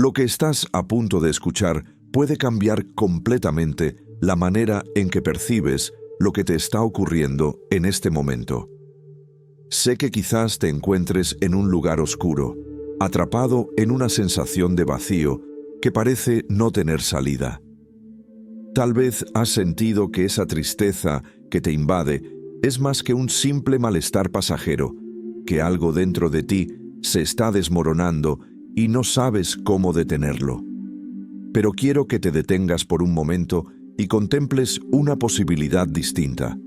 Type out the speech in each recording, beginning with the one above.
Lo que estás a punto de escuchar puede cambiar completamente la manera en que percibes lo que te está ocurriendo en este momento. Sé que quizás te encuentres en un lugar oscuro, atrapado en una sensación de vacío que parece no tener salida. Tal vez has sentido que esa tristeza que te invade es más que un simple malestar pasajero, que algo dentro de ti se está desmoronando y no sabes cómo detenerlo. Pero quiero que te detengas por un momento y contemples una posibilidad distinta.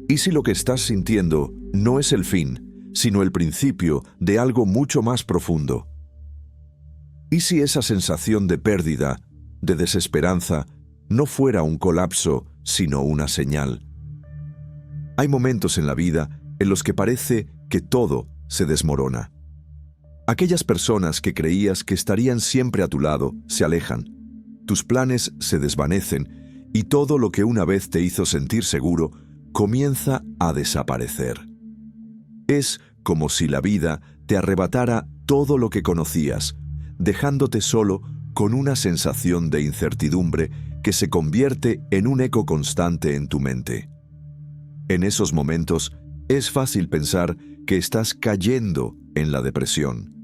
¿Y si lo que estás sintiendo no es el fin, sino el principio de algo mucho más profundo? ¿Y si esa sensación de pérdida, de desesperanza, no fuera un colapso, sino una señal? Hay momentos en la vida en los que parece que todo se desmorona. Aquellas personas que creías que estarían siempre a tu lado se alejan, tus planes se desvanecen y todo lo que una vez te hizo sentir seguro comienza a desaparecer. Es como si la vida te arrebatara todo lo que conocías, dejándote solo con una sensación de incertidumbre que se convierte en un eco constante en tu mente. En esos momentos es fácil pensar que estás cayendo en la depresión,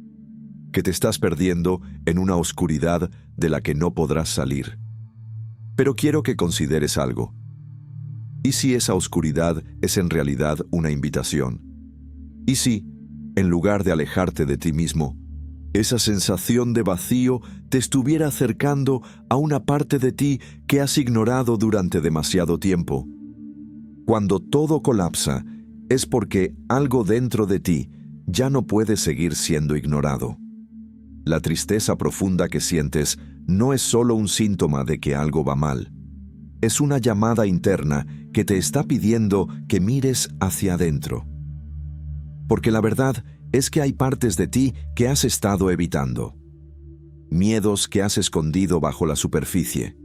que te estás perdiendo en una oscuridad de la que no podrás salir. Pero quiero que consideres algo. ¿Y si esa oscuridad es en realidad una invitación? ¿Y si, en lugar de alejarte de ti mismo, esa sensación de vacío te estuviera acercando a una parte de ti que has ignorado durante demasiado tiempo? Cuando todo colapsa, es porque algo dentro de ti ya no puede seguir siendo ignorado. La tristeza profunda que sientes no es solo un síntoma de que algo va mal. Es una llamada interna que te está pidiendo que mires hacia adentro. Porque la verdad es que hay partes de ti que has estado evitando. Miedos que has escondido bajo la superficie.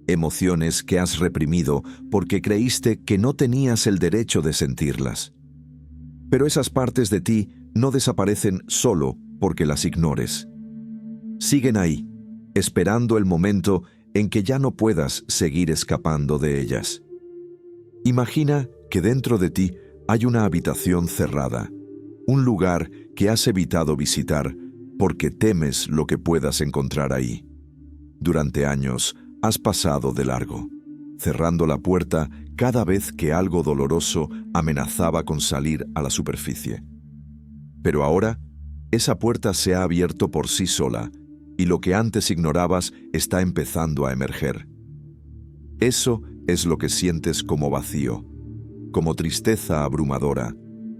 Emociones que has reprimido porque creíste que no tenías el derecho de sentirlas. Pero esas partes de ti no desaparecen solo porque las ignores. Siguen ahí, esperando el momento en que ya no puedas seguir escapando de ellas. Imagina que dentro de ti hay una habitación cerrada, un lugar que has evitado visitar porque temes lo que puedas encontrar ahí. Durante años has pasado de largo, cerrando la puerta cada vez que algo doloroso amenazaba con salir a la superficie. Pero ahora, esa puerta se ha abierto por sí sola y lo que antes ignorabas está empezando a emerger. Eso es lo que sientes como vacío, como tristeza abrumadora,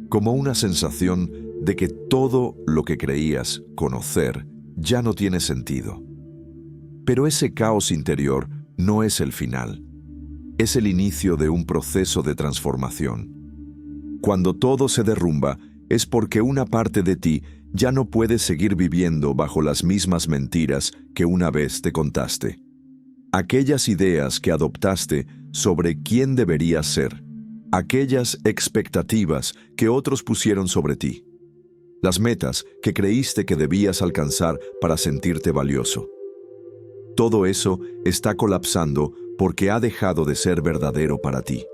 como una sensación de que todo lo que creías conocer ya no tiene sentido. Pero ese caos interior no es el final. Es el inicio de un proceso de transformación. Cuando todo se derrumba, es porque una parte de ti ya no puede seguir viviendo bajo las mismas mentiras que una vez te contaste. Aquellas ideas que adoptaste sobre quién deberías ser. Aquellas expectativas que otros pusieron sobre ti. Las metas que creíste que debías alcanzar para sentirte valioso. Todo eso está colapsando porque ha dejado de ser verdadero para ti.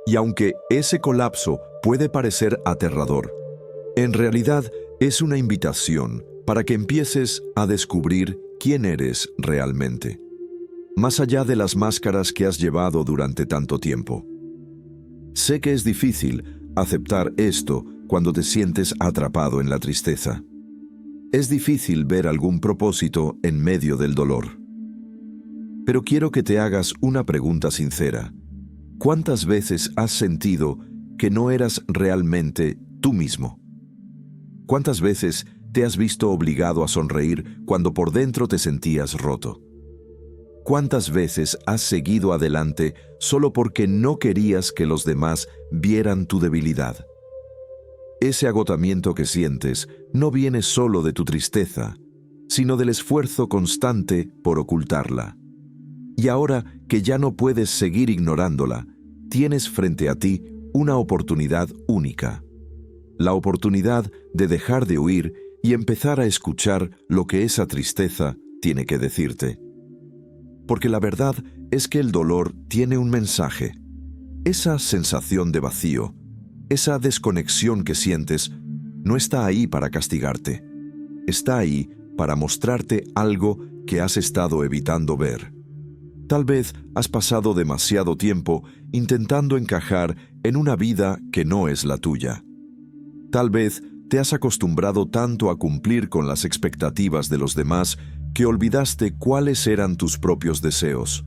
Y aunque ese colapso puede parecer aterrador, en realidad es una invitación para que empieces a descubrir quién eres realmente, más allá de las máscaras que has llevado durante tanto tiempo. Sé que es difícil aceptar esto cuando te sientes atrapado en la tristeza. Es difícil ver algún propósito en medio del dolor. Pero quiero que te hagas una pregunta sincera. ¿Cuántas veces has sentido que no eras realmente tú mismo? ¿Cuántas veces te has visto obligado a sonreír cuando por dentro te sentías roto? ¿Cuántas veces has seguido adelante solo porque no querías que los demás vieran tu debilidad? Ese agotamiento que sientes no viene solo de tu tristeza, sino del esfuerzo constante por ocultarla. Y ahora que ya no puedes seguir ignorándola, tienes frente a ti una oportunidad única. La oportunidad de dejar de huir y empezar a escuchar lo que esa tristeza tiene que decirte. Porque la verdad es que el dolor tiene un mensaje. Esa sensación de vacío, esa desconexión que sientes, no está ahí para castigarte. Está ahí para mostrarte algo que has estado evitando ver. Tal vez has pasado demasiado tiempo intentando encajar en una vida que no es la tuya. Tal vez te has acostumbrado tanto a cumplir con las expectativas de los demás que olvidaste cuáles eran tus propios deseos.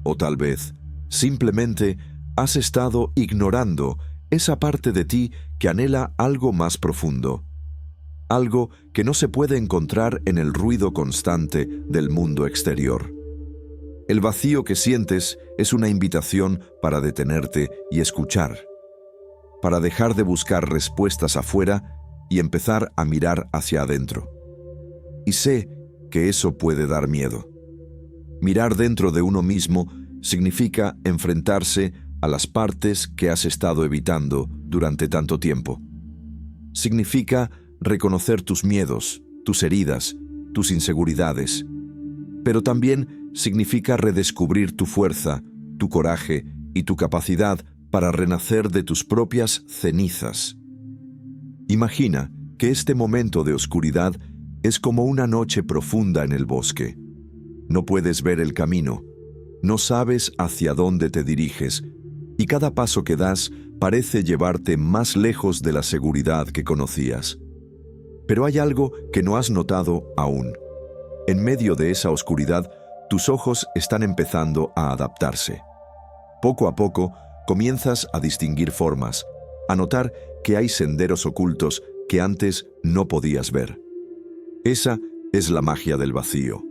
O tal vez, simplemente, has estado ignorando esa parte de ti que anhela algo más profundo. Algo que no se puede encontrar en el ruido constante del mundo exterior. El vacío que sientes es una invitación para detenerte y escuchar, para dejar de buscar respuestas afuera y empezar a mirar hacia adentro. Y sé que eso puede dar miedo. Mirar dentro de uno mismo significa enfrentarse a las partes que has estado evitando durante tanto tiempo. Significa reconocer tus miedos, tus heridas, tus inseguridades. Pero también significa redescubrir tu fuerza, tu coraje y tu capacidad para renacer de tus propias cenizas. Imagina que este momento de oscuridad es como una noche profunda en el bosque. No puedes ver el camino, no sabes hacia dónde te diriges, y cada paso que das parece llevarte más lejos de la seguridad que conocías. Pero hay algo que no has notado aún. En medio de esa oscuridad, tus ojos están empezando a adaptarse. Poco a poco, comienzas a distinguir formas, a notar que hay senderos ocultos que antes no podías ver. Esa es la magia del vacío.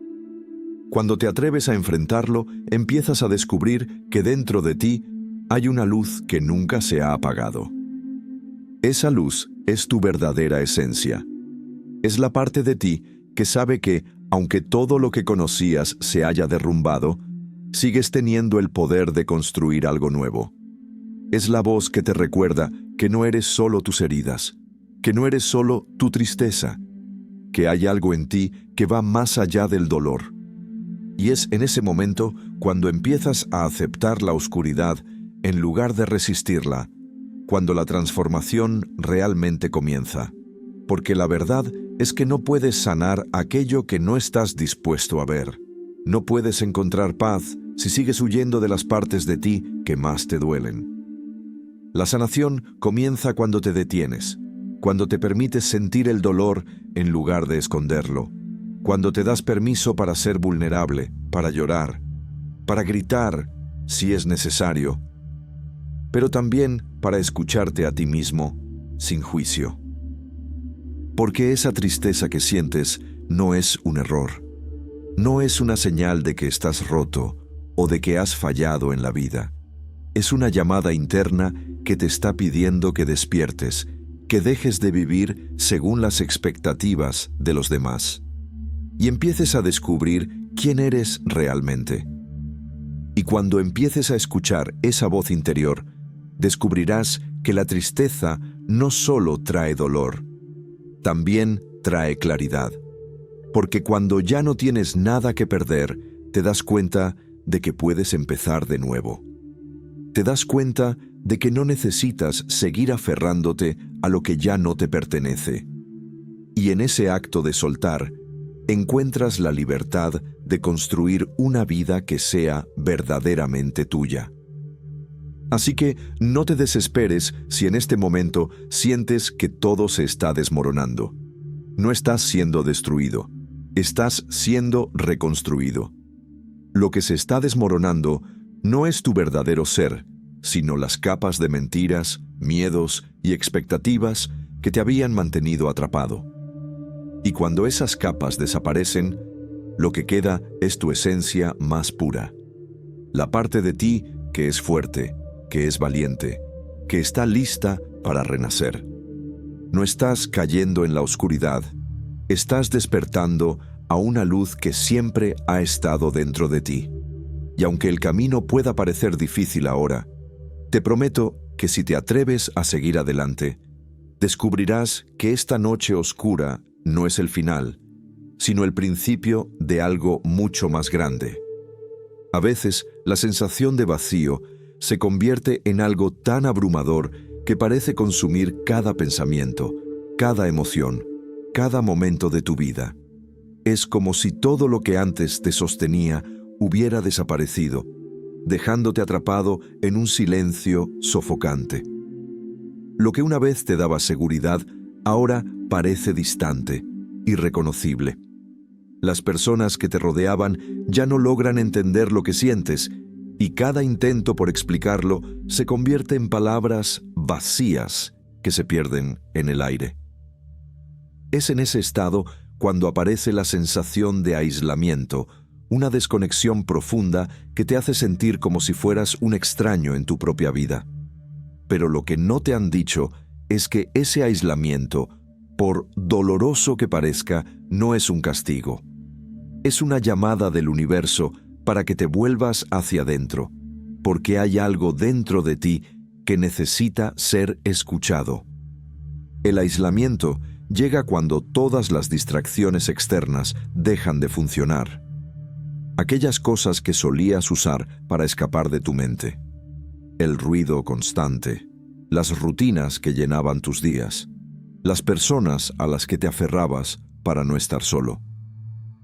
Cuando te atreves a enfrentarlo, empiezas a descubrir que dentro de ti hay una luz que nunca se ha apagado. Esa luz es tu verdadera esencia. Es la parte de ti que sabe que, aunque todo lo que conocías se haya derrumbado, sigues teniendo el poder de construir algo nuevo. Es la voz que te recuerda que no eres solo tus heridas, que no eres solo tu tristeza, que hay algo en ti que va más allá del dolor. Y es en ese momento cuando empiezas a aceptar la oscuridad en lugar de resistirla, cuando la transformación realmente comienza. Porque la verdad es que no puedes sanar aquello que no estás dispuesto a ver. No puedes encontrar paz si sigues huyendo de las partes de ti que más te duelen. La sanación comienza cuando te detienes, cuando te permites sentir el dolor en lugar de esconderlo, cuando te das permiso para ser vulnerable, para llorar, para gritar si es necesario, pero también para escucharte a ti mismo sin juicio. Porque esa tristeza que sientes no es un error, no es una señal de que estás roto o de que has fallado en la vida. Es una llamada interna que te está pidiendo que despiertes, que dejes de vivir según las expectativas de los demás y empieces a descubrir quién eres realmente. Y cuando empieces a escuchar esa voz interior, descubrirás que la tristeza no solo trae dolor, también trae claridad. Porque cuando ya no tienes nada que perder, te das cuenta de que puedes empezar de nuevo. Te das cuenta de que no necesitas seguir aferrándote a lo que ya no te pertenece. Y en ese acto de soltar, encuentras la libertad de construir una vida que sea verdaderamente tuya. Así que no te desesperes si en este momento sientes que todo se está desmoronando. No estás siendo destruido, estás siendo reconstruido. Lo que se está desmoronando no es tu verdadero ser, sino las capas de mentiras, miedos y expectativas que te habían mantenido atrapado. Y cuando esas capas desaparecen, lo que queda es tu esencia más pura. La parte de ti que es fuerte, que es valiente, que está lista para renacer. No estás cayendo en la oscuridad, estás despertando a una luz que siempre ha estado dentro de ti. Y aunque el camino pueda parecer difícil ahora, te prometo que si te atreves a seguir adelante, descubrirás que esta noche oscura no es el final, sino el principio de algo mucho más grande. A veces, la sensación de vacío se convierte en algo tan abrumador que parece consumir cada pensamiento, cada emoción, cada momento de tu vida. Es como si todo lo que antes te sostenía hubiera desaparecido, dejándote atrapado en un silencio sofocante. Lo que una vez te daba seguridad, ahora parece distante, irreconocible. Las personas que te rodeaban ya no logran entender lo que sientes, y cada intento por explicarlo se convierte en palabras vacías que se pierden en el aire. Es en ese estado cuando aparece la sensación de aislamiento, una desconexión profunda que te hace sentir como si fueras un extraño en tu propia vida. Pero lo que no te han dicho es que ese aislamiento, por doloroso que parezca, no es un castigo. Es una llamada del universo para que te vuelvas hacia adentro, porque hay algo dentro de ti que necesita ser escuchado. El aislamiento llega cuando todas las distracciones externas dejan de funcionar. Aquellas cosas que solías usar para escapar de tu mente. El ruido constante, las rutinas que llenaban tus días, las personas a las que te aferrabas para no estar solo.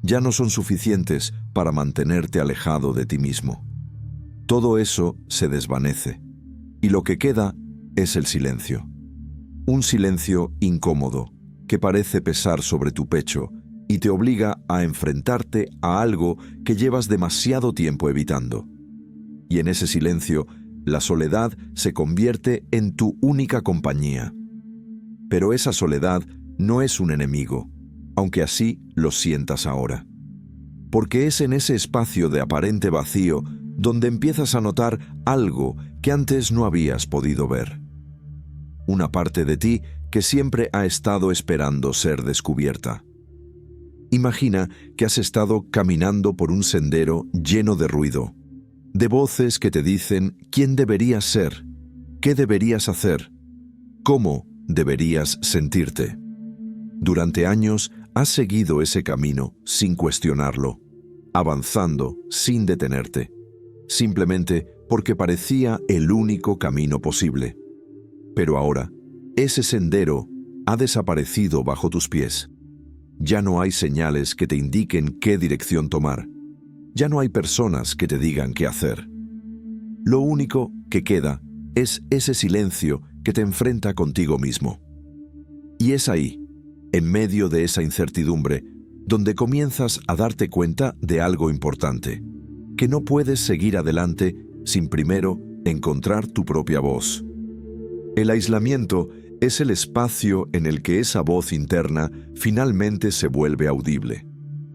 Ya no son suficientes para mantenerte alejado de ti mismo. Todo eso se desvanece, y lo que queda es el silencio. Un silencio incómodo, que parece pesar sobre tu pecho y te obliga a enfrentarte a algo que llevas demasiado tiempo evitando. Y en ese silencio, la soledad se convierte en tu única compañía. Pero esa soledad no es un enemigo, aunque así lo sientas ahora. Porque es en ese espacio de aparente vacío donde empiezas a notar algo que antes no habías podido ver. Una parte de ti que siempre ha estado esperando ser descubierta. Imagina que has estado caminando por un sendero lleno de ruido, de voces que te dicen quién deberías ser, qué deberías hacer, cómo deberías sentirte. Durante años has seguido ese camino sin cuestionarlo, avanzando sin detenerte, simplemente porque parecía el único camino posible. Pero ahora, ese sendero ha desaparecido bajo tus pies. Ya no hay señales que te indiquen qué dirección tomar. Ya no hay personas que te digan qué hacer. Lo único que queda es ese silencio que te enfrenta contigo mismo. Y es ahí, en medio de esa incertidumbre, donde comienzas a darte cuenta de algo importante, que no puedes seguir adelante sin primero encontrar tu propia voz. El aislamiento es el espacio en el que esa voz interna finalmente se vuelve audible.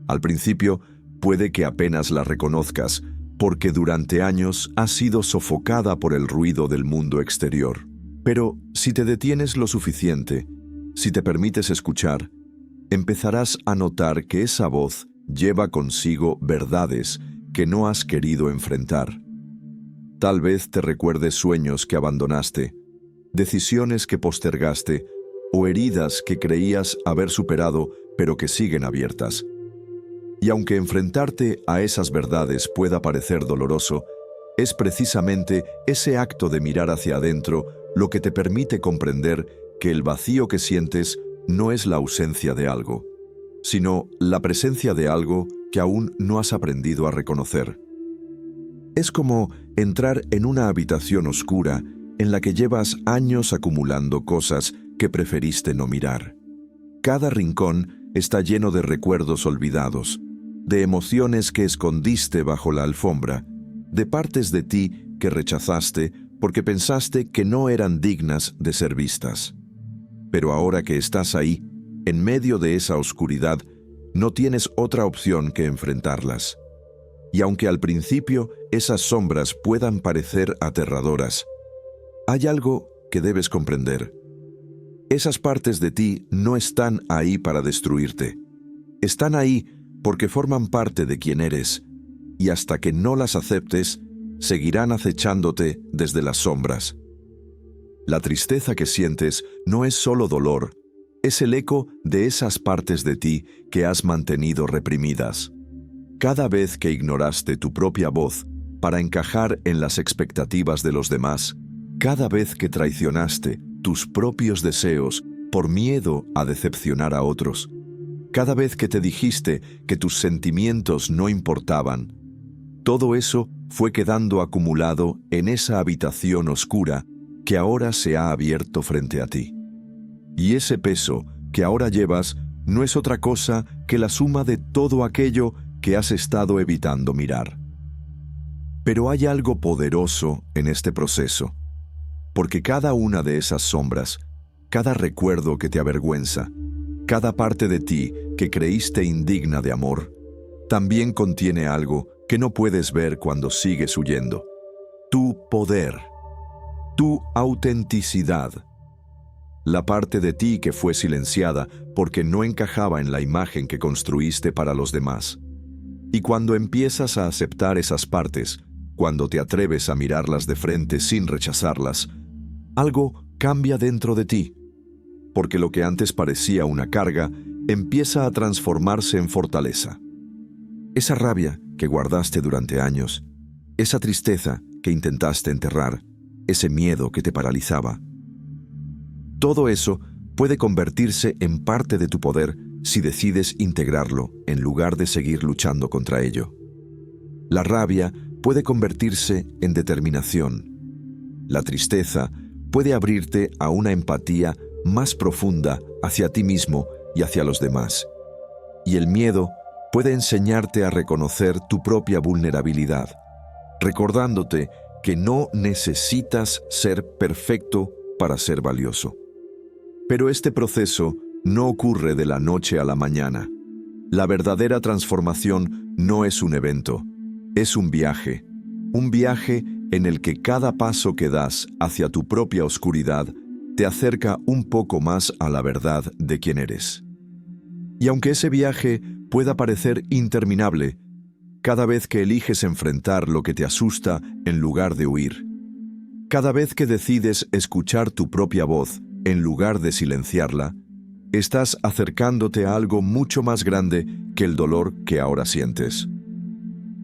Al principio, puede que apenas la reconozcas, porque durante años has sido sofocada por el ruido del mundo exterior. Pero si te detienes lo suficiente, si te permites escuchar, empezarás a notar que esa voz lleva consigo verdades que no has querido enfrentar. Tal vez te recuerde sueños que abandonaste, decisiones que postergaste o heridas que creías haber superado pero que siguen abiertas. Y aunque enfrentarte a esas verdades pueda parecer doloroso, es precisamente ese acto de mirar hacia adentro lo que te permite comprender que el vacío que sientes no es la ausencia de algo, sino la presencia de algo que aún no has aprendido a reconocer. Es como entrar en una habitación oscura en la que llevas años acumulando cosas que preferiste no mirar. Cada rincón está lleno de recuerdos olvidados, de emociones que escondiste bajo la alfombra, de partes de ti que rechazaste porque pensaste que no eran dignas de ser vistas. Pero ahora que estás ahí, en medio de esa oscuridad, no tienes otra opción que enfrentarlas. Y aunque al principio esas sombras puedan parecer aterradoras, hay algo que debes comprender. Esas partes de ti no están ahí para destruirte. Están ahí porque forman parte de quien eres, y hasta que no las aceptes, seguirán acechándote desde las sombras. La tristeza que sientes no es solo dolor, Es el eco de esas partes de ti que has mantenido reprimidas. Cada vez que ignoraste tu propia voz para encajar en las expectativas de los demás, cada vez que traicionaste tus propios deseos por miedo a decepcionar a otros, cada vez que te dijiste que tus sentimientos no importaban, todo eso fue quedando acumulado en esa habitación oscura que ahora se ha abierto frente a ti. Y ese peso que ahora llevas no es otra cosa que la suma de todo aquello que has estado evitando mirar. Pero hay algo poderoso en este proceso, porque cada una de esas sombras, cada recuerdo que te avergüenza, cada parte de ti que creíste indigna de amor, también contiene algo que no puedes ver cuando sigues huyendo. Tu poder, tu autenticidad, la parte de ti que fue silenciada porque no encajaba en la imagen que construiste para los demás. Y cuando empiezas a aceptar esas partes, cuando te atreves a mirarlas de frente sin rechazarlas, algo cambia dentro de ti, porque lo que antes parecía una carga empieza a transformarse en fortaleza. Esa rabia que guardaste durante años, esa tristeza que intentaste enterrar, ese miedo que te paralizaba, todo eso puede convertirse en parte de tu poder si decides integrarlo en lugar de seguir luchando contra ello. La rabia puede convertirse en determinación. La tristeza puede abrirte a una empatía más profunda hacia ti mismo y hacia los demás. Y el miedo puede enseñarte a reconocer tu propia vulnerabilidad, recordándote que no necesitas ser perfecto para ser valioso. Pero este proceso no ocurre de la noche a la mañana. La verdadera transformación no es un evento, es un viaje en el que cada paso que das hacia tu propia oscuridad te acerca un poco más a la verdad de quién eres. Y aunque ese viaje pueda parecer interminable, cada vez que eliges enfrentar lo que te asusta en lugar de huir, cada vez que decides escuchar tu propia voz en lugar de silenciarla, estás acercándote a algo mucho más grande que el dolor que ahora sientes.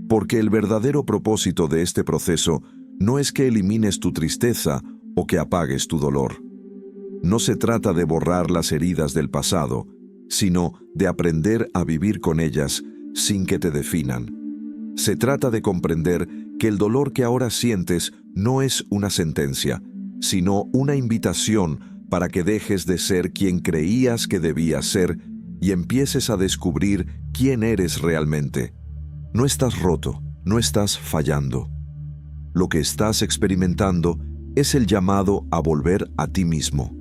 Porque el verdadero propósito de este proceso no es que elimines tu tristeza o que apagues tu dolor. No se trata de borrar las heridas del pasado, sino de aprender a vivir con ellas sin que te definan. Se trata de comprender que el dolor que ahora sientes no es una sentencia, sino una invitación para que dejes de ser quien creías que debías ser y empieces a descubrir quién eres realmente. No estás roto, no estás fallando. Lo que estás experimentando es el llamado a volver a ti mismo,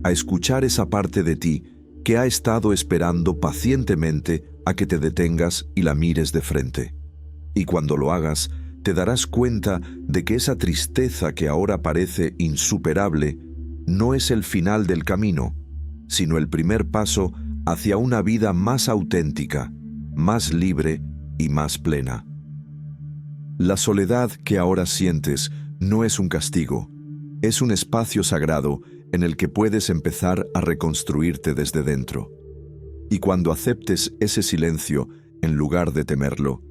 a escuchar esa parte de ti que ha estado esperando pacientemente a que te detengas y la mires de frente. Y cuando lo hagas, te darás cuenta de que esa tristeza que ahora parece insuperable no es el final del camino, sino el primer paso hacia una vida más auténtica, más libre y más plena. La soledad que ahora sientes no es un castigo, es un espacio sagrado en el que puedes empezar a reconstruirte desde dentro. Y cuando aceptes ese silencio en lugar de temerlo,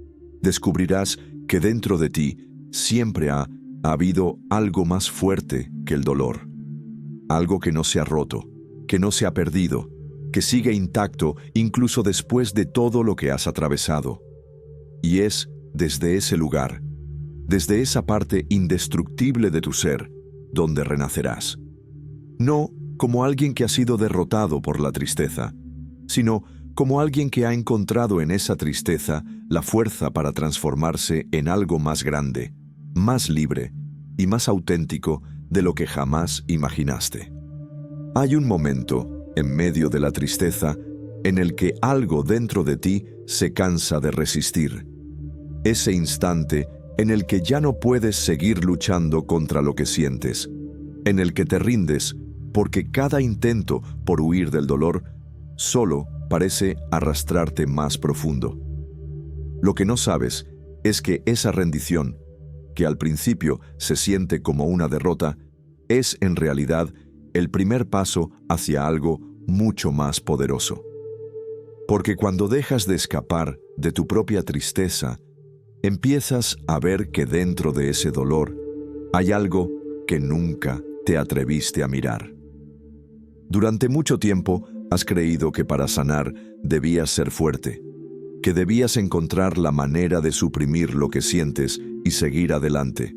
descubrirás que dentro de ti siempre ha habido algo más fuerte que el dolor. Algo que no se ha roto, que no se ha perdido, que sigue intacto incluso después de todo lo que has atravesado. Y es desde ese lugar, desde esa parte indestructible de tu ser, donde renacerás. No como alguien que ha sido derrotado por la tristeza, sino como alguien que ha encontrado en esa tristeza la fuerza para transformarse en algo más grande, más libre y más auténtico de lo que jamás imaginaste. Hay un momento, en medio de la tristeza, en el que algo dentro de ti se cansa de resistir. Ese instante en el que ya no puedes seguir luchando contra lo que sientes, en el que te rindes porque cada intento por huir del dolor solo parece arrastrarte más profundo. Lo que no sabes es que esa rendición, que al principio se siente como una derrota, es en realidad el primer paso hacia algo mucho más poderoso. Porque cuando dejas de escapar de tu propia tristeza, empiezas a ver que dentro de ese dolor hay algo que nunca te atreviste a mirar. Durante mucho tiempo has creído que para sanar debías ser fuerte, que debías encontrar la manera de suprimir lo que sientes y seguir adelante.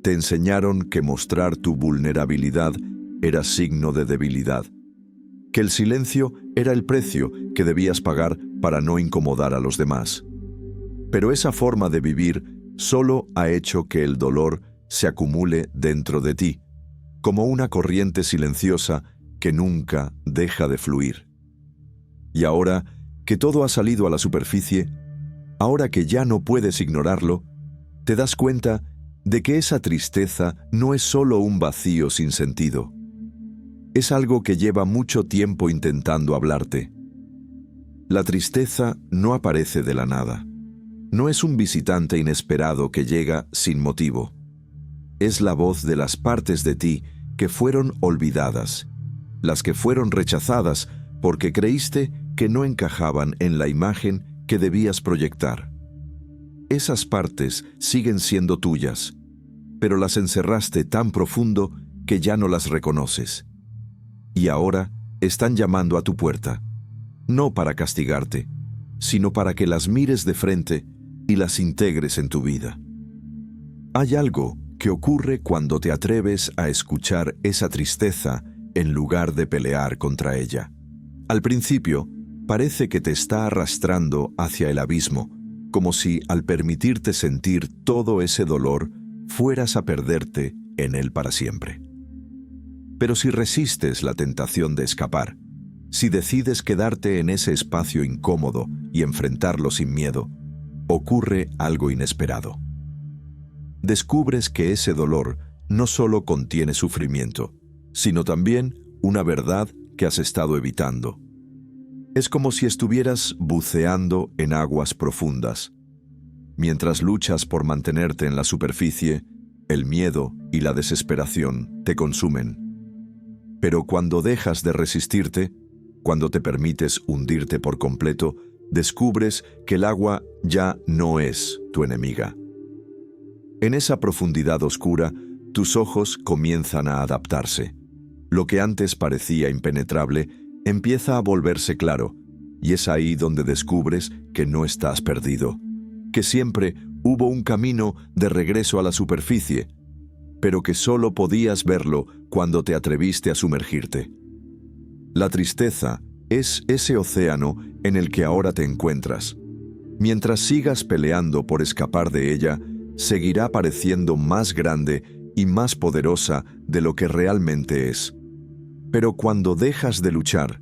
Te enseñaron que mostrar tu vulnerabilidad era signo de debilidad, que el silencio era el precio que debías pagar para no incomodar a los demás. Pero esa forma de vivir solo ha hecho que el dolor se acumule dentro de ti, como una corriente silenciosa que nunca deja de fluir. Y ahora que todo ha salido a la superficie, ahora que ya no puedes ignorarlo, te das cuenta de que esa tristeza no es solo un vacío sin sentido. Es algo que lleva mucho tiempo intentando hablarte. La tristeza no aparece de la nada. No es un visitante inesperado que llega sin motivo. Es la voz de las partes de ti que fueron olvidadas, las que fueron rechazadas porque creíste que no encajaban en la imagen que debías proyectar. Esas partes siguen siendo tuyas, pero las encerraste tan profundo que ya no las reconoces. Y ahora están llamando a tu puerta, no para castigarte, sino para que las mires de frente y las integres en tu vida. Hay algo que ocurre cuando te atreves a escuchar esa tristeza en lugar de pelear contra ella. Al principio, parece que te está arrastrando hacia el abismo, como si al permitirte sentir todo ese dolor, fueras a perderte en él para siempre. Pero si resistes la tentación de escapar, si decides quedarte en ese espacio incómodo y enfrentarlo sin miedo, ocurre algo inesperado. Descubres que ese dolor no solo contiene sufrimiento, sino también una verdad que has estado evitando. Es como si estuvieras buceando en aguas profundas. Mientras luchas por mantenerte en la superficie, el miedo y la desesperación te consumen. Pero cuando dejas de resistirte, cuando te permites hundirte por completo, descubres que el agua ya no es tu enemiga. En esa profundidad oscura, tus ojos comienzan a adaptarse. Lo que antes parecía impenetrable empieza a volverse claro, y es ahí donde descubres que no estás perdido, que siempre hubo un camino de regreso a la superficie, pero que solo podías verlo cuando te atreviste a sumergirte. La tristeza es ese océano en el que ahora te encuentras. Mientras sigas peleando por escapar de ella, seguirá pareciendo más grande y más poderosa de lo que realmente es. Pero cuando dejas de luchar,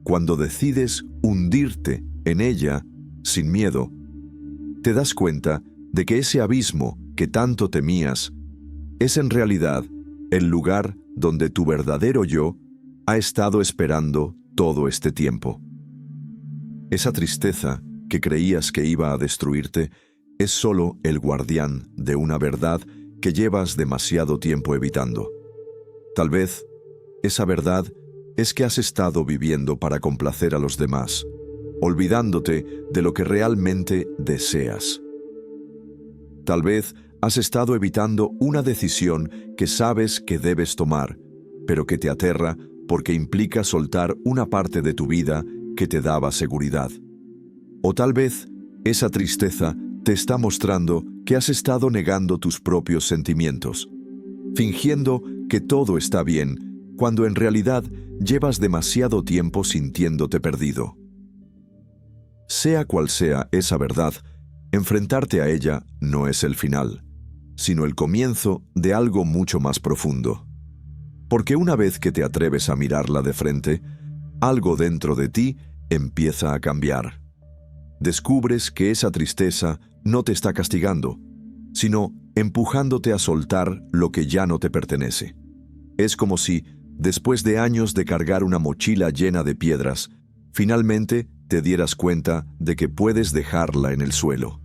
cuando decides hundirte en ella sin miedo, te das cuenta de que ese abismo que tanto temías es en realidad el lugar donde tu verdadero yo ha estado esperando todo este tiempo. Esa tristeza que creías que iba a destruirte es solo el guardián de una verdad que llevas demasiado tiempo evitando. Tal vez esa verdad es que has estado viviendo para complacer a los demás, olvidándote de lo que realmente deseas. Tal vez has estado evitando una decisión que sabes que debes tomar, pero que te aterra porque implica soltar una parte de tu vida que te daba seguridad. O tal vez esa tristeza te está mostrando que has estado negando tus propios sentimientos, fingiendo que todo está bien, cuando en realidad llevas demasiado tiempo sintiéndote perdido. Sea cual sea esa verdad, enfrentarte a ella no es el final, sino el comienzo de algo mucho más profundo. Porque una vez que te atreves a mirarla de frente, algo dentro de ti empieza a cambiar. Descubres que esa tristeza no te está castigando, sino empujándote a soltar lo que ya no te pertenece. Es como si, después de años de cargar una mochila llena de piedras, finalmente te dieras cuenta de que puedes dejarla en el suelo.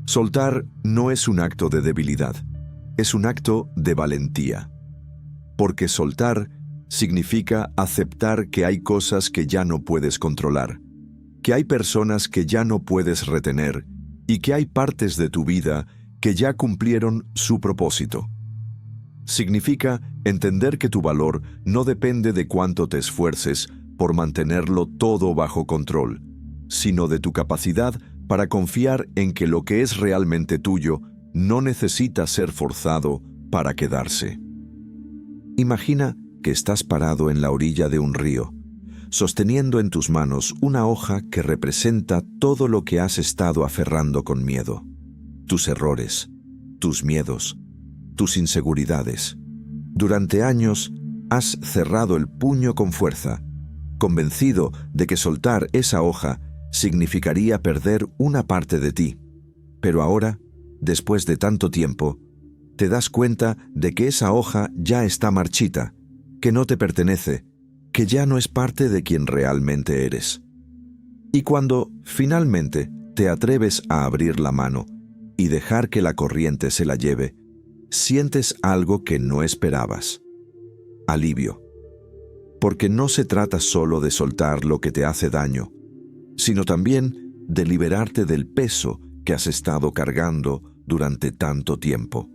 Soltar no es un acto de debilidad, es un acto de valentía. Porque soltar Significa aceptar que hay cosas que ya no puedes controlar, que hay personas que ya no puedes retener y que hay partes de tu vida que ya cumplieron su propósito. Significa entender que tu valor no depende de cuánto te esfuerces por mantenerlo todo bajo control, sino de tu capacidad para confiar en que lo que es realmente tuyo no necesita ser forzado para quedarse. Imagina que estás parado en la orilla de un río, sosteniendo en tus manos una hoja que representa todo lo que has estado aferrando con miedo. Tus errores, tus miedos, tus inseguridades. Durante años has cerrado el puño con fuerza, convencido de que soltar esa hoja significaría perder una parte de ti. Pero ahora, después de tanto tiempo, te das cuenta de que esa hoja ya está marchita, que no te pertenece, que ya no es parte de quien realmente eres. Y cuando, finalmente, te atreves a abrir la mano y dejar que la corriente se la lleve, sientes algo que no esperabas. Alivio. Porque no se trata solo de soltar lo que te hace daño, sino también de liberarte del peso que has estado cargando durante tanto tiempo.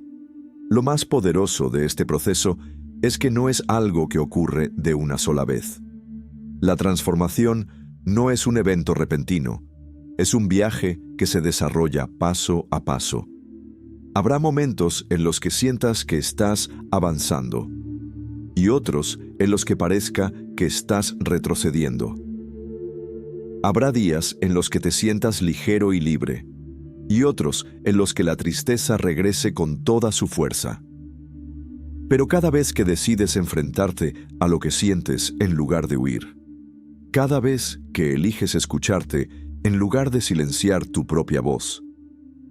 Lo más poderoso de este proceso es que no es algo que ocurre de una sola vez. La transformación no es un evento repentino, es un viaje que se desarrolla paso a paso. Habrá momentos en los que sientas que estás avanzando y otros en los que parezca que estás retrocediendo. Habrá días en los que te sientas ligero y libre y otros en los que la tristeza regrese con toda su fuerza. Pero cada vez que decides enfrentarte a lo que sientes en lugar de huir, cada vez que eliges escucharte en lugar de silenciar tu propia voz,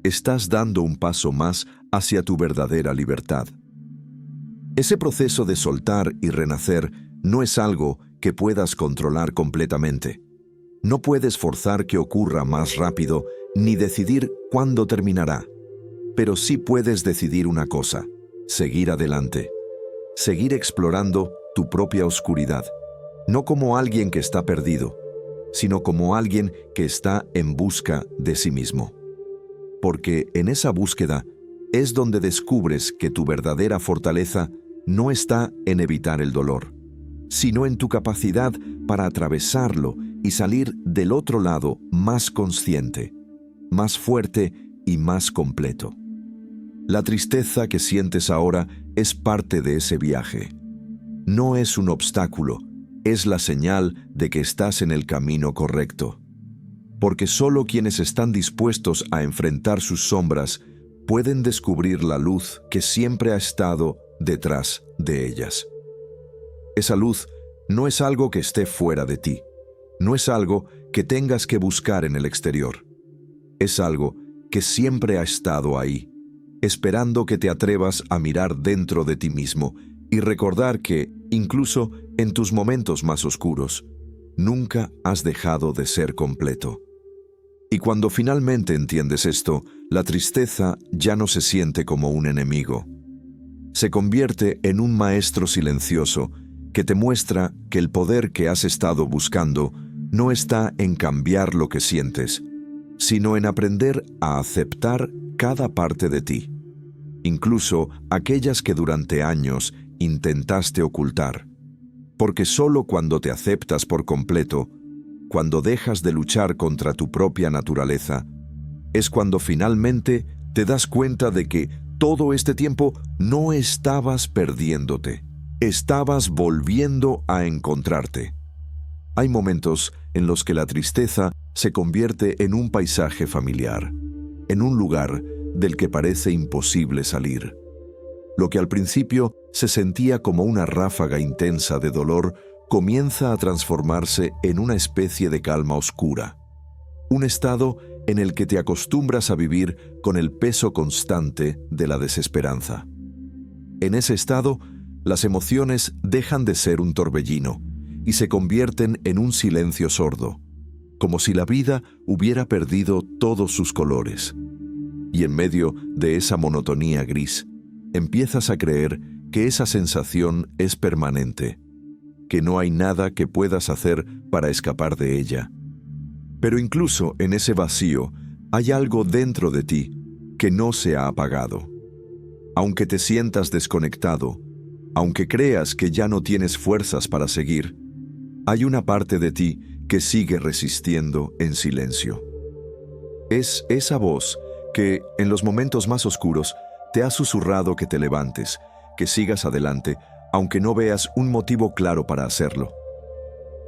estás dando un paso más hacia tu verdadera libertad. Ese proceso de soltar y renacer no es algo que puedas controlar completamente. No puedes forzar que ocurra más rápido ni decidir cuándo terminará. Pero sí puedes decidir una cosa: seguir adelante. Seguir explorando tu propia oscuridad, no como alguien que está perdido, sino como alguien que está en busca de sí mismo. Porque en esa búsqueda es donde descubres que tu verdadera fortaleza no está en evitar el dolor, sino en tu capacidad para atravesarlo y salir del otro lado más consciente, más fuerte y más completo. La tristeza que sientes ahora es parte de ese viaje. No es un obstáculo, es la señal de que estás en el camino correcto. Porque solo quienes están dispuestos a enfrentar sus sombras pueden descubrir la luz que siempre ha estado detrás de ellas. Esa luz no es algo que esté fuera de ti, no es algo que tengas que buscar en el exterior. Es algo que siempre ha estado ahí, esperando que te atrevas a mirar dentro de ti mismo y recordar que, incluso en tus momentos más oscuros, nunca has dejado de ser completo. Y cuando finalmente entiendes esto, la tristeza ya no se siente como un enemigo. Se convierte en un maestro silencioso que te muestra que el poder que has estado buscando no está en cambiar lo que sientes, sino en aprender a aceptar cada parte de ti, incluso aquellas que durante años intentaste ocultar. Porque solo cuando te aceptas por completo, cuando dejas de luchar contra tu propia naturaleza, es cuando finalmente te das cuenta de que todo este tiempo no estabas perdiéndote, estabas volviendo a encontrarte. Hay momentos en los que la tristeza se convierte en un paisaje familiar, en un lugar del que parece imposible salir. Lo que al principio se sentía como una ráfaga intensa de dolor comienza a transformarse en una especie de calma oscura, un estado en el que te acostumbras a vivir con el peso constante de la desesperanza. En ese estado, las emociones dejan de ser un torbellino y se convierten en un silencio sordo, como si la vida hubiera perdido todos sus colores. Y en medio de esa monotonía gris, empiezas a creer que esa sensación es permanente, que no hay nada que puedas hacer para escapar de ella. Pero incluso en ese vacío hay algo dentro de ti que no se ha apagado. Aunque te sientas desconectado, aunque creas que ya no tienes fuerzas para seguir, hay una parte de ti que sigue resistiendo en silencio. Es esa voz que, en los momentos más oscuros, te ha susurrado que te levantes, que sigas adelante, aunque no veas un motivo claro para hacerlo.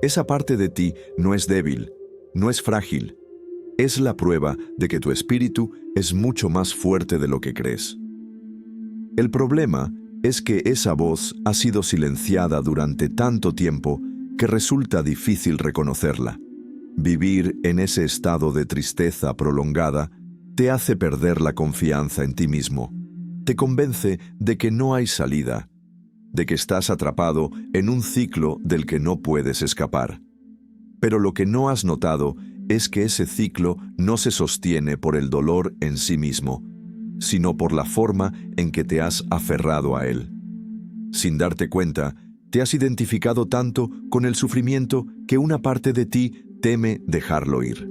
Esa parte de ti no es débil, no es frágil. Es la prueba de que tu espíritu es mucho más fuerte de lo que crees. El problema es que esa voz ha sido silenciada durante tanto tiempo que resulta difícil reconocerla. Vivir en ese estado de tristeza prolongada te hace perder la confianza en ti mismo. Te convence de que no hay salida, de que estás atrapado en un ciclo del que no puedes escapar. Pero lo que no has notado es que ese ciclo no se sostiene por el dolor en sí mismo, sino por la forma en que te has aferrado a él. Sin darte cuenta, te has identificado tanto con el sufrimiento que una parte de ti teme dejarlo ir.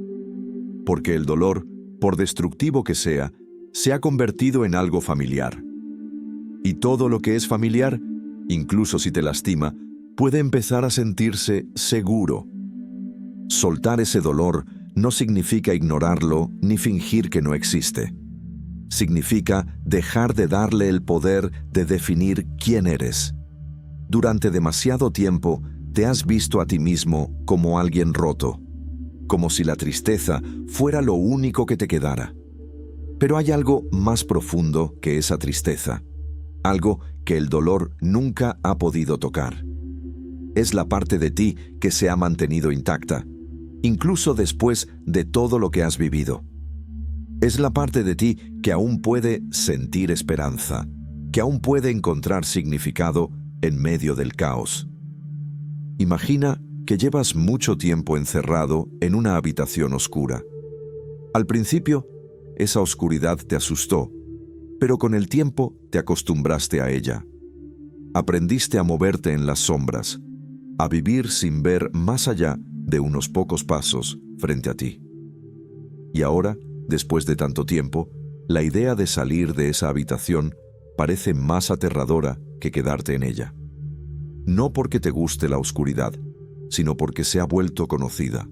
Porque el dolor, por destructivo que sea, se ha convertido en algo familiar. Y todo lo que es familiar, incluso si te lastima, puede empezar a sentirse seguro. Soltar ese dolor no significa ignorarlo ni fingir que no existe. Significa dejar de darle el poder de definir quién eres. Durante demasiado tiempo te has visto a ti mismo como alguien roto, como si la tristeza fuera lo único que te quedara. Pero hay algo más profundo que esa tristeza, algo que el dolor nunca ha podido tocar. Es la parte de ti que se ha mantenido intacta, incluso después de todo lo que has vivido. Es la parte de ti que aún puede sentir esperanza, que aún puede encontrar significado en medio del caos. Imagina que llevas mucho tiempo encerrado en una habitación oscura. Al principio, esa oscuridad te asustó, pero con el tiempo te acostumbraste a ella. Aprendiste a moverte en las sombras, a vivir sin ver más allá de unos pocos pasos frente a ti. Y ahora, después de tanto tiempo, la idea de salir de esa habitación parece más aterradora que quedarte en ella. No porque te guste la oscuridad, sino porque se ha vuelto conocida.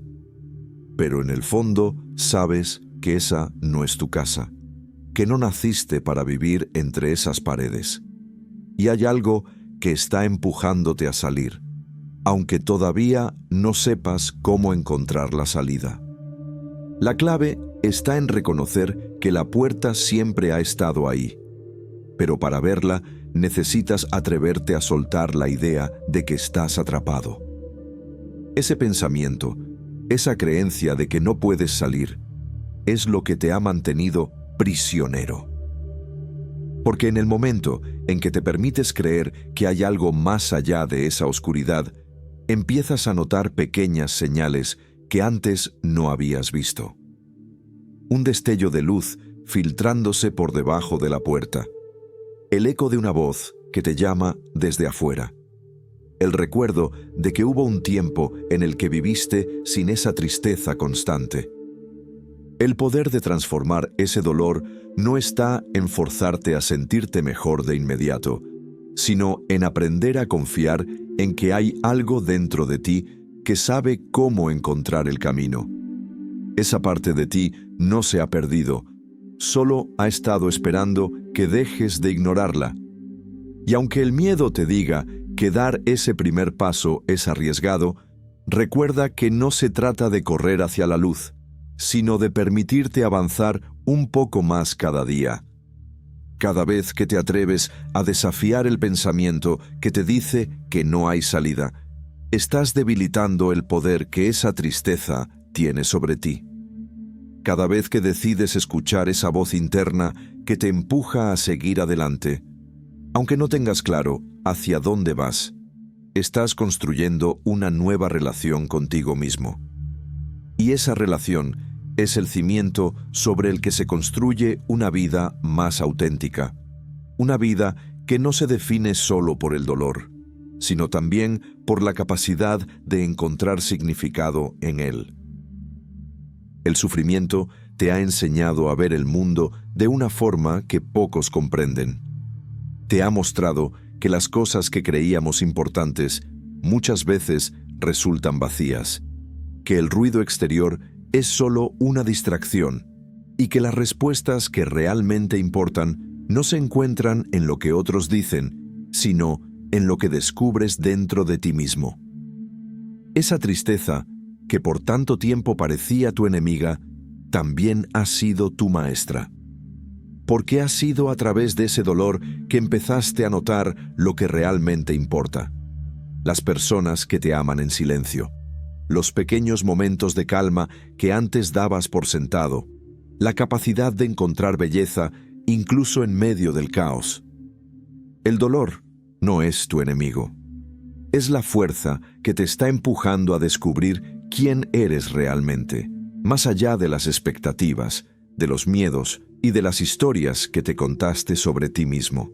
Pero en el fondo sabes que esa no es tu casa, que no naciste para vivir entre esas paredes. Y hay algo que está empujándote a salir, aunque todavía no sepas cómo encontrar la salida. La clave está en reconocer que la puerta siempre ha estado ahí, pero para verla necesitas atreverte a soltar la idea de que estás atrapado. Ese pensamiento, esa creencia de que no puedes salir, es lo que te ha mantenido prisionero. Porque en el momento en que te permites creer que hay algo más allá de esa oscuridad, empiezas a notar pequeñas señales que antes no habías visto. Un destello de luz filtrándose por debajo de la puerta. El eco de una voz que te llama desde afuera. El recuerdo de que hubo un tiempo en el que viviste sin esa tristeza constante. El poder de transformar ese dolor no está en forzarte a sentirte mejor de inmediato, sino en aprender a confiar en que hay algo dentro de ti que sabe cómo encontrar el camino. Esa parte de ti no se ha perdido, solo ha estado esperando que dejes de ignorarla. Y aunque el miedo te diga que dar ese primer paso es arriesgado, recuerda que no se trata de correr hacia la luz, sino de permitirte avanzar un poco más cada día. Cada vez que te atreves a desafiar el pensamiento que te dice que no hay salida, estás debilitando el poder que esa tristeza tiene sobre ti. Cada vez que decides escuchar esa voz interna que te empuja a seguir adelante, aunque no tengas claro hacia dónde vas, estás construyendo una nueva relación contigo mismo. Y esa relación es el cimiento sobre el que se construye una vida más auténtica, una vida que no se define solo por el dolor, sino también por la capacidad de encontrar significado en él. El sufrimiento te ha enseñado a ver el mundo de una forma que pocos comprenden. Te ha mostrado que las cosas que creíamos importantes muchas veces resultan vacías, que el ruido exterior es solo una distracción y que las respuestas que realmente importan no se encuentran en lo que otros dicen, sino en lo que descubres dentro de ti mismo. Esa tristeza, que por tanto tiempo parecía tu enemiga, también ha sido tu maestra. Porque ha sido a través de ese dolor que empezaste a notar lo que realmente importa. Las personas que te aman en silencio, los pequeños momentos de calma que antes dabas por sentado, la capacidad de encontrar belleza incluso en medio del caos. El dolor no es tu enemigo. Es la fuerza que te está empujando a descubrir quién eres realmente, más allá de las expectativas, de los miedos y de las historias que te contaste sobre ti mismo.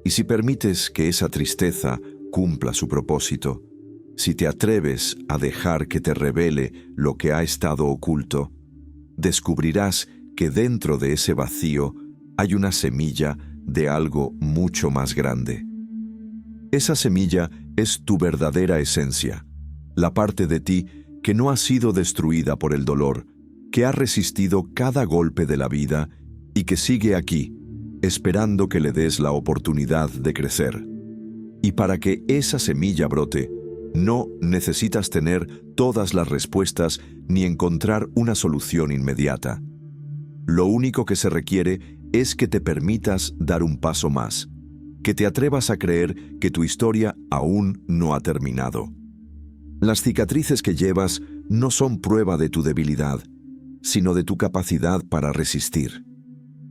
Y si permites que esa tristeza cumpla su propósito, si te atreves a dejar que te revele lo que ha estado oculto, descubrirás que dentro de ese vacío hay una semilla de algo mucho más grande. Esa semilla es tu verdadera esencia, la parte de ti que no ha sido destruida por el dolor, que ha resistido cada golpe de la vida y que sigue aquí, esperando que le des la oportunidad de crecer. Y para que esa semilla brote, no necesitas tener todas las respuestas ni encontrar una solución inmediata. Lo único que se requiere es que te permitas dar un paso más, que te atrevas a creer que tu historia aún no ha terminado. Las cicatrices que llevas no son prueba de tu debilidad, sino de tu capacidad para resistir.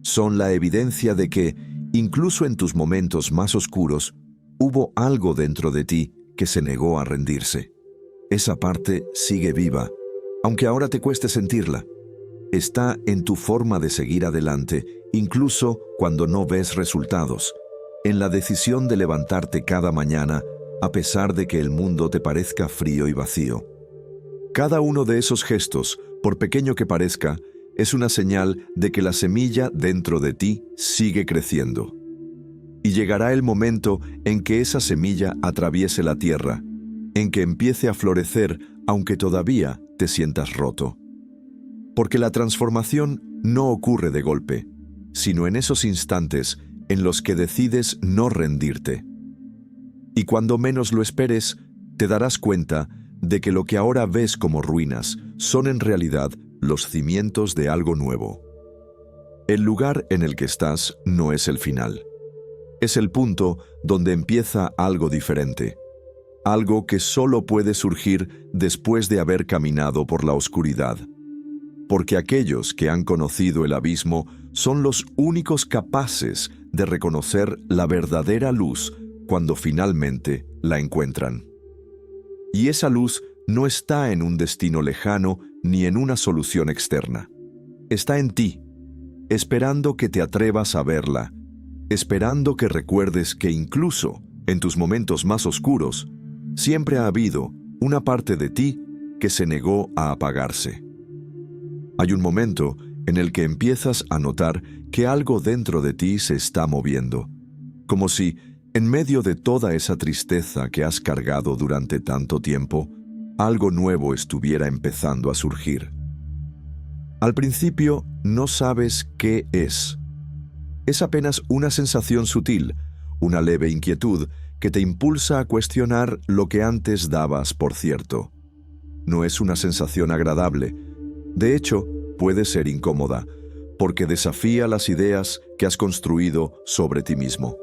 Son la evidencia de que, incluso en tus momentos más oscuros, hubo algo dentro de ti que se negó a rendirse. Esa parte sigue viva, aunque ahora te cueste sentirla. Está en tu forma de seguir adelante, incluso cuando no ves resultados, en la decisión de levantarte cada mañana, a pesar de que el mundo te parezca frío y vacío. Cada uno de esos gestos, por pequeño que parezca, es una señal de que la semilla dentro de ti sigue creciendo. Y llegará el momento en que esa semilla atraviese la tierra, en que empiece a florecer aunque todavía te sientas roto. Porque la transformación no ocurre de golpe, sino en esos instantes en los que decides no rendirte. Y cuando menos lo esperes, te darás cuenta de que lo que ahora ves como ruinas son en realidad los cimientos de algo nuevo. El lugar en el que estás no es el final. Es el punto donde empieza algo diferente, algo que solo puede surgir después de haber caminado por la oscuridad. Porque aquellos que han conocido el abismo son los únicos capaces de reconocer la verdadera luz cuando finalmente la encuentran. Y esa luz no está en un destino lejano ni en una solución externa. Está en ti, esperando que te atrevas a verla, esperando que recuerdes que incluso en tus momentos más oscuros, siempre ha habido una parte de ti que se negó a apagarse. Hay un momento en el que empiezas a notar que algo dentro de ti se está moviendo, como si, en medio de toda esa tristeza que has cargado durante tanto tiempo, algo nuevo estuviera empezando a surgir. Al principio no sabes qué es. Es apenas una sensación sutil, una leve inquietud que te impulsa a cuestionar lo que antes dabas por cierto. No es una sensación agradable. De hecho, puede ser incómoda, porque desafía las ideas que has construido sobre ti mismo.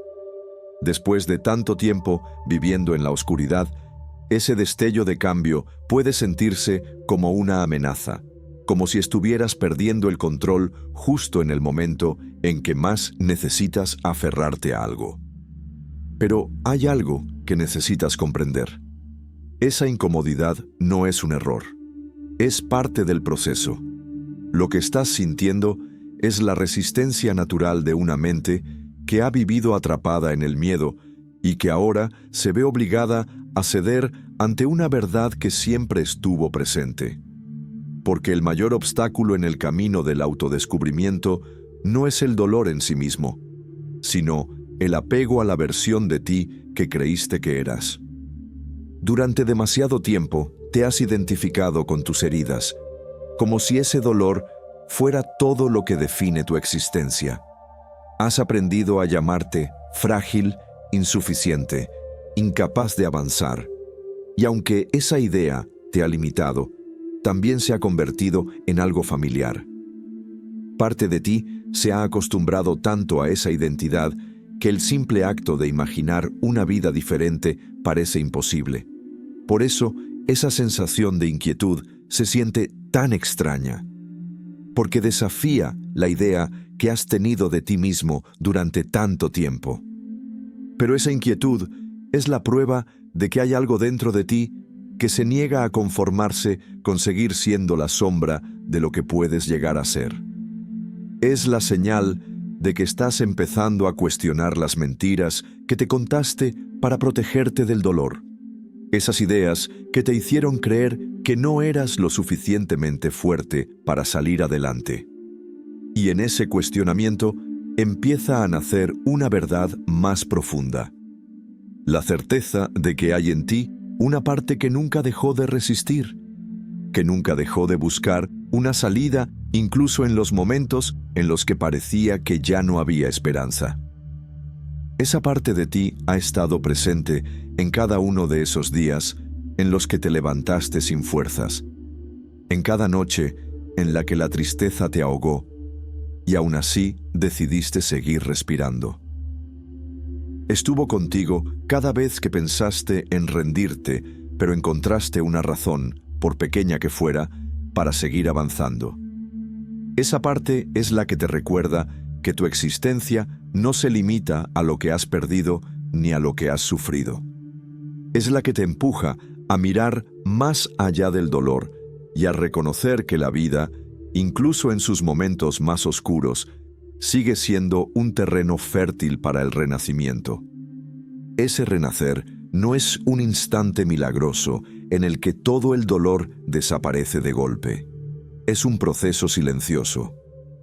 Después de tanto tiempo viviendo en la oscuridad, ese destello de cambio puede sentirse como una amenaza, como si estuvieras perdiendo el control justo en el momento en que más necesitas aferrarte a algo. Pero hay algo que necesitas comprender. Esa incomodidad no es un error. Es parte del proceso. Lo que estás sintiendo es la resistencia natural de una mente que ha vivido atrapada en el miedo y que ahora se ve obligada a ceder ante una verdad que siempre estuvo presente. Porque el mayor obstáculo en el camino del autodescubrimiento no es el dolor en sí mismo, sino el apego a la versión de ti que creíste que eras. Durante demasiado tiempo te has identificado con tus heridas, como si ese dolor fuera todo lo que define tu existencia. Has aprendido a llamarte frágil, insuficiente, incapaz de avanzar. Y aunque esa idea te ha limitado, también se ha convertido en algo familiar. Parte de ti se ha acostumbrado tanto a esa identidad que el simple acto de imaginar una vida diferente parece imposible. Por eso, esa sensación de inquietud se siente tan extraña, porque desafía la idea que has tenido de ti mismo durante tanto tiempo. Pero esa inquietud es la prueba de que hay algo dentro de ti que se niega a conformarse con seguir siendo la sombra de lo que puedes llegar a ser. Es la señal de que estás empezando a cuestionar las mentiras que te contaste para protegerte del dolor. Esas ideas que te hicieron creer que no eras lo suficientemente fuerte para salir adelante. Y en ese cuestionamiento empieza a nacer una verdad más profunda. La certeza de que hay en ti una parte que nunca dejó de resistir, que nunca dejó de buscar una salida incluso en los momentos en los que parecía que ya no había esperanza. Esa parte de ti ha estado presente en cada uno de esos días en los que te levantaste sin fuerzas, en cada noche en la que la tristeza te ahogó y aún así decidiste seguir respirando. Estuvo contigo cada vez que pensaste en rendirte, pero encontraste una razón, por pequeña que fuera, para seguir avanzando. Esa parte es la que te recuerda que tu existencia no se limita a lo que has perdido ni a lo que has sufrido. Es la que te empuja a mirar más allá del dolor y a reconocer que la vida, incluso en sus momentos más oscuros, sigue siendo un terreno fértil para el renacimiento. Ese renacer no es un instante milagroso en el que todo el dolor desaparece de golpe. Es un proceso silencioso,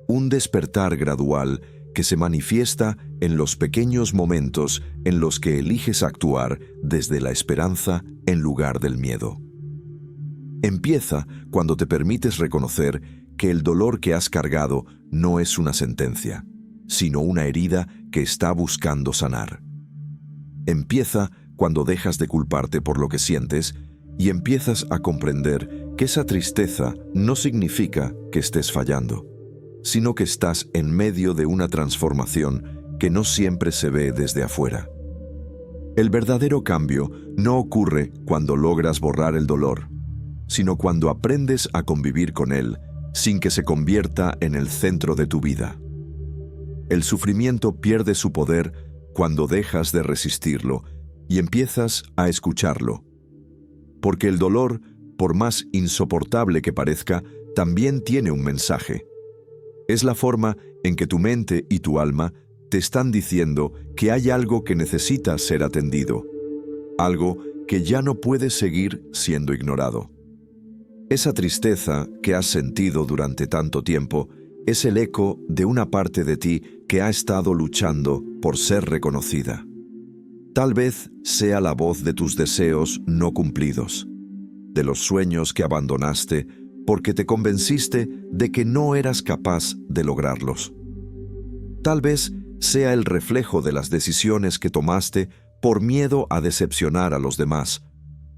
un despertar gradual que se manifiesta en los pequeños momentos en los que eliges actuar desde la esperanza en lugar del miedo. Empieza cuando te permites reconocer que el dolor que has cargado no es una sentencia, sino una herida que está buscando sanar. Empieza cuando dejas de culparte por lo que sientes y empiezas a comprender que esa tristeza no significa que estés fallando, sino que estás en medio de una transformación que no siempre se ve desde afuera. El verdadero cambio no ocurre cuando logras borrar el dolor, sino cuando aprendes a convivir con él sin que se convierta en el centro de tu vida. El sufrimiento pierde su poder cuando dejas de resistirlo y empiezas a escucharlo. Porque el dolor, por más insoportable que parezca, también tiene un mensaje. Es la forma en que tu mente y tu alma te están diciendo que hay algo que necesita ser atendido, algo que ya no puede seguir siendo ignorado. Esa tristeza que has sentido durante tanto tiempo es el eco de una parte de ti que ha estado luchando por ser reconocida. Tal vez sea la voz de tus deseos no cumplidos, de los sueños que abandonaste porque te convenciste de que no eras capaz de lograrlos. Tal vez sea el reflejo de las decisiones que tomaste por miedo a decepcionar a los demás,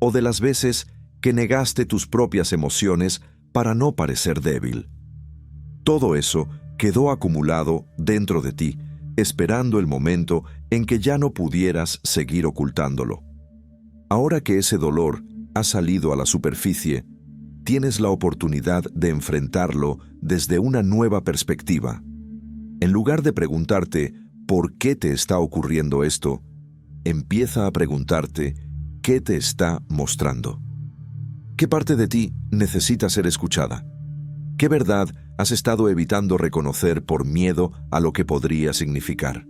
o de las veces que negaste tus propias emociones para no parecer débil. Todo eso quedó acumulado dentro de ti, esperando el momento en que ya no pudieras seguir ocultándolo. Ahora que ese dolor ha salido a la superficie, tienes la oportunidad de enfrentarlo desde una nueva perspectiva. En lugar de preguntarte ¿por qué te está ocurriendo esto?, empieza a preguntarte ¿qué te está mostrando? ¿Qué parte de ti necesita ser escuchada? ¿Qué verdad has estado evitando reconocer por miedo a lo que podría significar?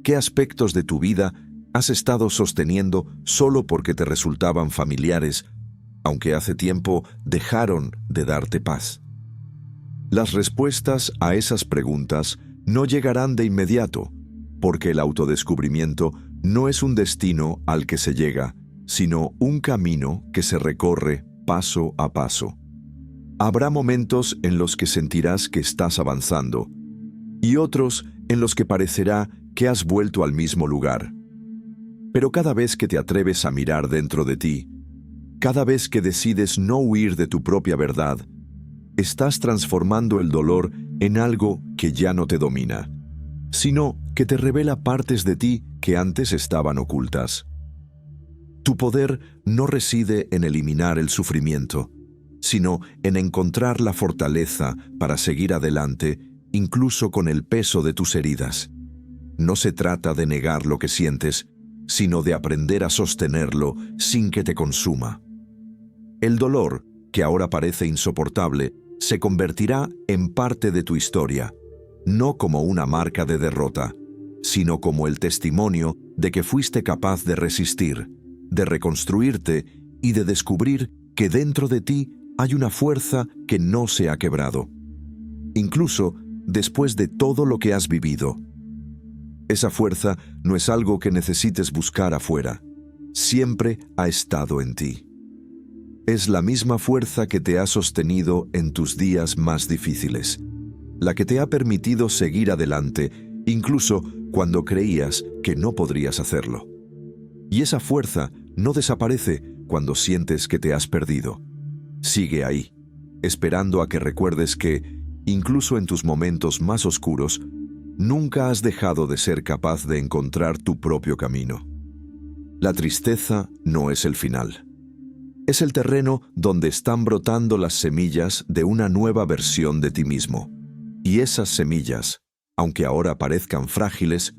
¿Qué aspectos de tu vida has estado sosteniendo solo porque te resultaban familiares, aunque hace tiempo dejaron de darte paz? Las respuestas a esas preguntas no llegarán de inmediato, porque el autodescubrimiento no es un destino al que se llega, sino un camino que se recorre paso a paso. Habrá momentos en los que sentirás que estás avanzando, y otros en los que parecerá que has vuelto al mismo lugar. Pero cada vez que te atreves a mirar dentro de ti, cada vez que decides no huir de tu propia verdad, estás transformando el dolor en algo que ya no te domina, sino que te revela partes de ti que antes estaban ocultas. Tu poder no reside en eliminar el sufrimiento, sino en encontrar la fortaleza para seguir adelante, incluso con el peso de tus heridas. No se trata de negar lo que sientes, sino de aprender a sostenerlo sin que te consuma. El dolor, que ahora parece insoportable, se convertirá en parte de tu historia, no como una marca de derrota, sino como el testimonio de que fuiste capaz de resistir, de reconstruirte y de descubrir que dentro de ti hay una fuerza que no se ha quebrado, incluso después de todo lo que has vivido. Esa fuerza no es algo que necesites buscar afuera, siempre ha estado en ti. Es la misma fuerza que te ha sostenido en tus días más difíciles, la que te ha permitido seguir adelante, incluso cuando creías que no podrías hacerlo. Y esa fuerza no desaparece cuando sientes que te has perdido. Sigue ahí, esperando a que recuerdes que, incluso en tus momentos más oscuros, nunca has dejado de ser capaz de encontrar tu propio camino. La tristeza no es el final. Es el terreno donde están brotando las semillas de una nueva versión de ti mismo. Y esas semillas, aunque ahora parezcan frágiles,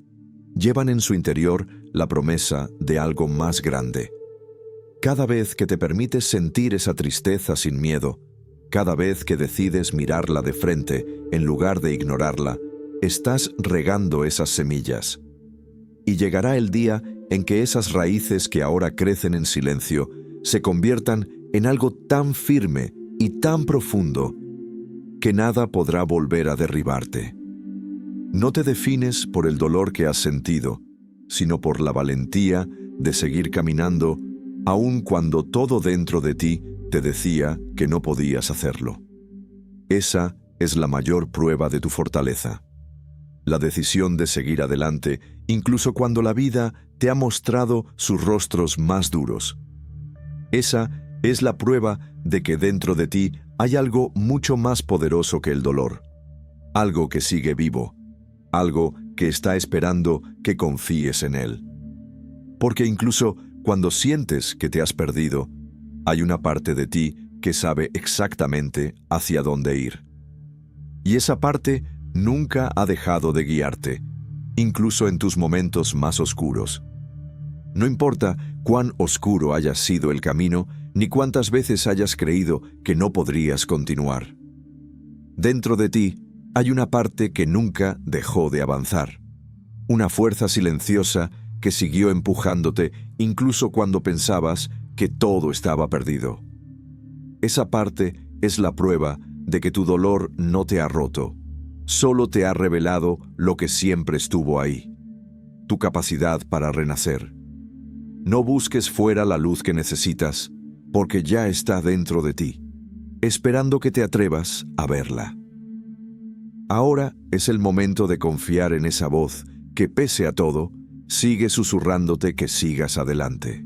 llevan en su interior la promesa de algo más grande. Cada vez que te permites sentir esa tristeza sin miedo, cada vez que decides mirarla de frente en lugar de ignorarla, estás regando esas semillas. Y llegará el día en que esas raíces que ahora crecen en silencio se conviertan en algo tan firme y tan profundo que nada podrá volver a derribarte. No te defines por el dolor que has sentido, sino por la valentía de seguir caminando aun cuando todo dentro de ti te decía que no podías hacerlo. Esa es la mayor prueba de tu fortaleza. La decisión de seguir adelante, incluso cuando la vida te ha mostrado sus rostros más duros. Esa es la prueba de que dentro de ti hay algo mucho más poderoso que el dolor. Algo que sigue vivo. Algo que está esperando que confíes en él. Porque incluso cuando sientes que te has perdido, hay una parte de ti que sabe exactamente hacia dónde ir. Y esa parte nunca ha dejado de guiarte, incluso en tus momentos más oscuros. No importa cuán oscuro haya sido el camino, ni cuántas veces hayas creído que no podrías continuar. Dentro de ti hay una parte que nunca dejó de avanzar. Una fuerza silenciosa que siguió empujándote incluso cuando pensabas que todo estaba perdido. Esa parte es la prueba de que tu dolor no te ha roto, solo te ha revelado lo que siempre estuvo ahí, tu capacidad para renacer. No busques fuera la luz que necesitas, porque ya está dentro de ti, esperando que te atrevas a verla. Ahora es el momento de confiar en esa voz que, pese a todo, sigue susurrándote que sigas adelante.